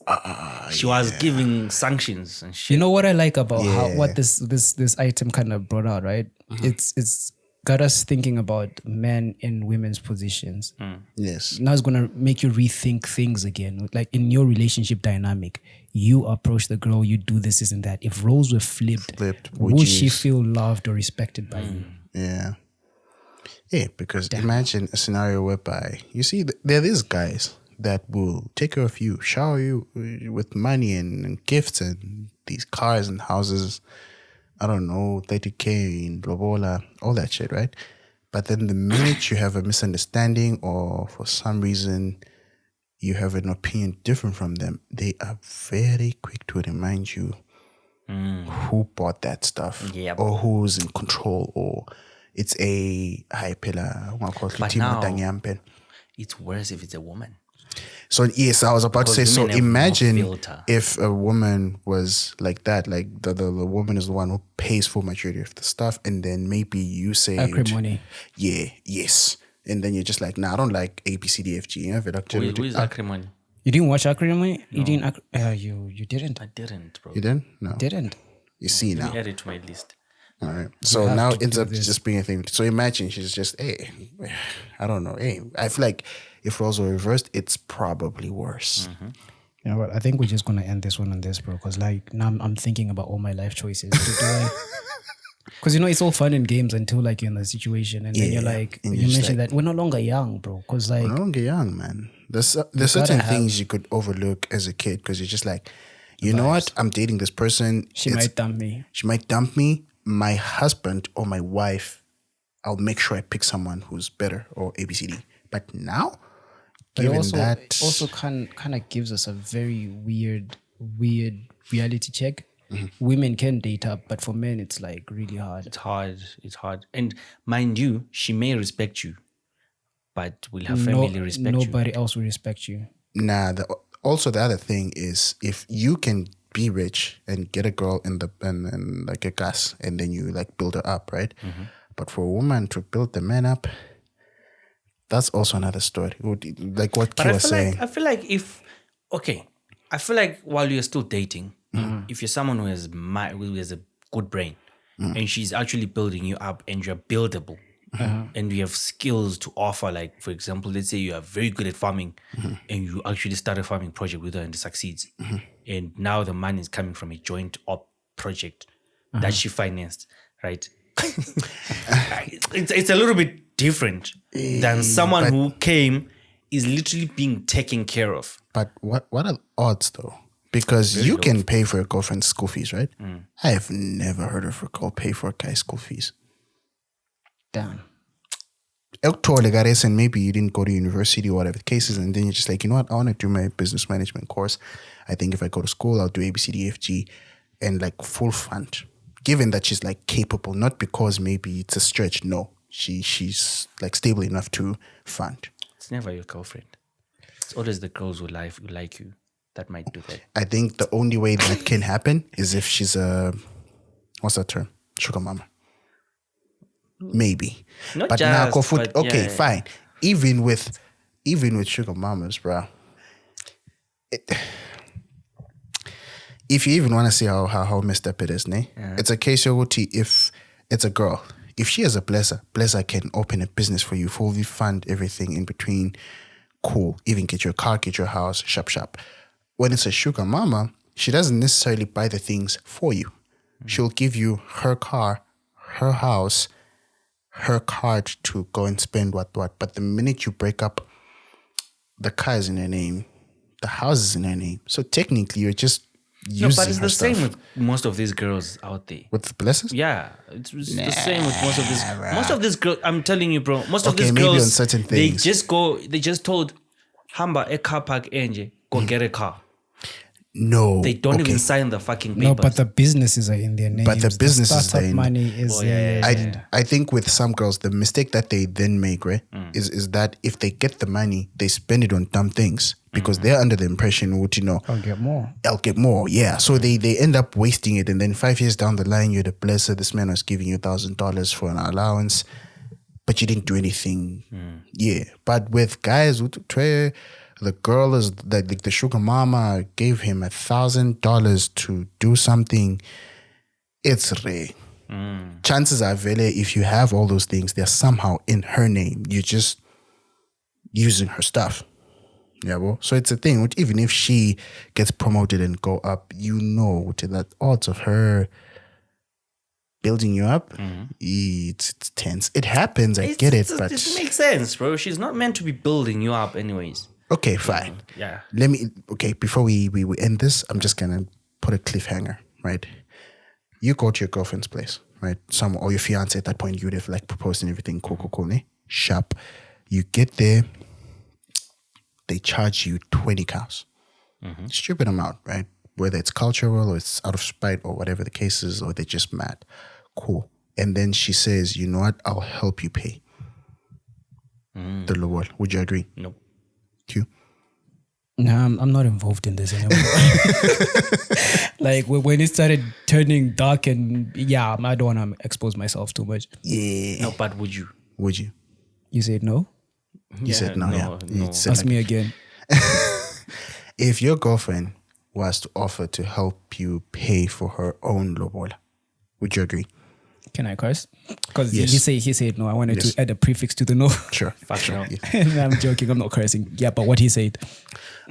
She was giving sanctions and shit. You know what I like about how Yeah. what this item kind of brought out, right? It's got us thinking about men in women's positions. yes, Now it's gonna make you rethink things again. Like in your relationship dynamic, you approach the girl, you do this and that. If roles were flipped, would she geez. feel loved or respected by you? yeah. Yeah, because imagine a scenario whereby you see there are these guys that will take care of you, shower you with money and gifts and these cars and houses. I don't know, 30K in Lobola, all that shit, right? But then the minute you have a misunderstanding or for some reason you have an opinion different from them, they are very quick to remind you who bought that stuff Yep. or who's in control, or it's a high pillar. But now- It's worse if it's a woman. So yes, I was about to say. Because So women have no imagine filter. if a woman was like that, like the woman is the one who pays for majority of the stuff, and then maybe you say, Acrimony. yeah, yes, and then you're just like, nah, I don't like A B C D F G. Who is acrimony? You didn't watch Acrimony? You didn't. You didn't. I didn't, bro. You didn't? No. Didn't. You see now. Add it to my list. All right. So have now to it ends do up this. just being a thing. So imagine she's just, hey, I don't know. Hey, I feel like if roles were reversed, it's probably worse. You know what? I think we're just gonna end this one on this, bro. Because like now I'm thinking about all my life choices. Because you know it's all fun and games until like you're in the situation, and then you're Yeah, like, and you you're just mentioned that we're no longer young, bro. Because like, I don't get young, man. There's certain things you could overlook as a kid because you're just like, you know what? I'm dating this person. she It's- might dump me. She might dump me. My husband or my wife, I'll make sure I pick someone who's better or ABCD. But now, But given also, that, it also kind of gives us a very weird reality check. Women can date up, but for men, it's like really hard. It's hard. It's hard. And mind you, she may respect you, but will her family respect you? Nobody else will respect you. nah. Also, the other thing is if you can be rich and get a girl in like a gas, and then you like build her up, right? But for a woman to build the man up, that's also another story. Like what But Ki I was feel saying. like I feel like while you're still dating, if you're someone who has a good brain and she's actually building you up and you're buildable and you have skills to offer, like for example, let's say you are very good at farming and you actually start a farming project with her and it succeeds, and now the money is coming from a joint op project that she financed, right? it's a little bit different than someone who came is literally being taken care of. But what are the odds though? Because you can pay for a girlfriend's school fees, right? I have never heard of a girl pay for a guy's school fees. Damn. And maybe you didn't go to university or whatever the case is, and then you're just like, you know what, I want to do my business management course. I think if I go to school, I'll do ABCDFG and like full fund. Given that she's like capable, not because maybe it's a stretch. No, she's like stable enough to fund. It's never your girlfriend. It's always the girls who like you that might do that. I think the only way that can happen is if she's a, what's that term? Sugar mama. Maybe. Not but just, now go food. but Okay, yeah. fine. Even with sugar mamas, bro. If you even want to see how messed up it is, ne? It's a case of if it's a girl. If she has a blesser can open a business for you, fully fund everything in between. Cool. Even get your car, get your house, shop. When it's a sugar mama, she doesn't necessarily buy the things for you. She'll give you her car, her house, her card to go and spend what. But the minute you break up, the car is in her name, the house is in her name. So technically, you're just using No, but it's her the stuff. same with most of these girls out there. With the blessers? Yeah, it's the same with most of these. Most of these girls, I'm telling you, bro. Most of Okay, these maybe girls, on certain things. They just told Hamba a car park enje, go get a car. No. They don't okay. even sign the fucking papers. No, but the businesses are in their names. But the businesses startup are in- money is I think with some girls, the mistake that they then make, right, is that if they get the money, they spend it on dumb things because they're under the impression, I'll get more. I'll get more. Yeah. So they end up wasting it. And then 5 years down the line, you're the blesser. This man was giving you $1,000 for an allowance, but you didn't do anything. Yeah. But with guys, the girl is the sugar mama gave him $1,000 to do something. It's rare. Chances are very, if you have all those things, they're somehow in her name. You're just using her stuff. Yeah, well, so it's a thing. Even if she gets promoted and go up, you know that odds of her building you up, it's tense. It happens. I get it, but it makes sense, bro. She's not meant to be building you up, anyways. okay, fine. Yeah. Before we end this, I'm just gonna put a cliffhanger, right? You go to your girlfriend's place, right? Or your fiance at that point, you would have like proposed and everything, cool, ne? Sharp. You get there, they charge you 20 cows. Stupid amount, right? Whether it's cultural or it's out of spite or whatever the case is, or they're just mad. Cool. And then she says, you know what? I'll help you pay the lowball. Would you agree? No. Q? No, I'm not involved in this anymore. Like when it started turning dark, and yeah, I don't want to expose myself too much. Yeah. No, but would you? Would you? You said no? You said no, yeah. You said Ask me again. if your girlfriend was to offer to help you pay for her own lobola, would you agree? Can I curse? Because Yes. he said no. I wanted Yes. to add a prefix to the no. Sure. Fuck sure. no. Yeah. I'm joking. I'm not cursing. Yeah, but what he said.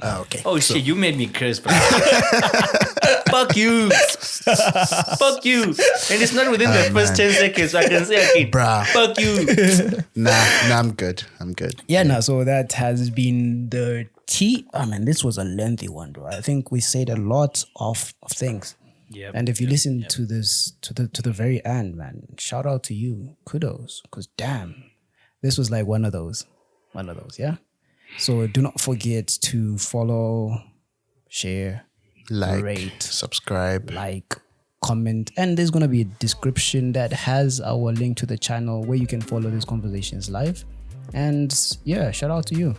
Okay. Oh shit, you made me curse, bro. Fuck you. Fuck you. And it's not within the first 10 seconds, so I can say again. Bruh. Fuck you. Nah, I'm good. I'm good. Yeah, no. So that has been the tea. I mean, this was a lengthy one, bro. I think we said a lot of things. Yep. And if you listen to this to the very end, man, shout out to you. Kudos. Because damn, this was like one of those. Yeah. So do not forget to follow, share, Like, rate, subscribe. comment, and there's gonna be a description that has our link to the channel where you can follow these conversations live. And yeah, shout out to you.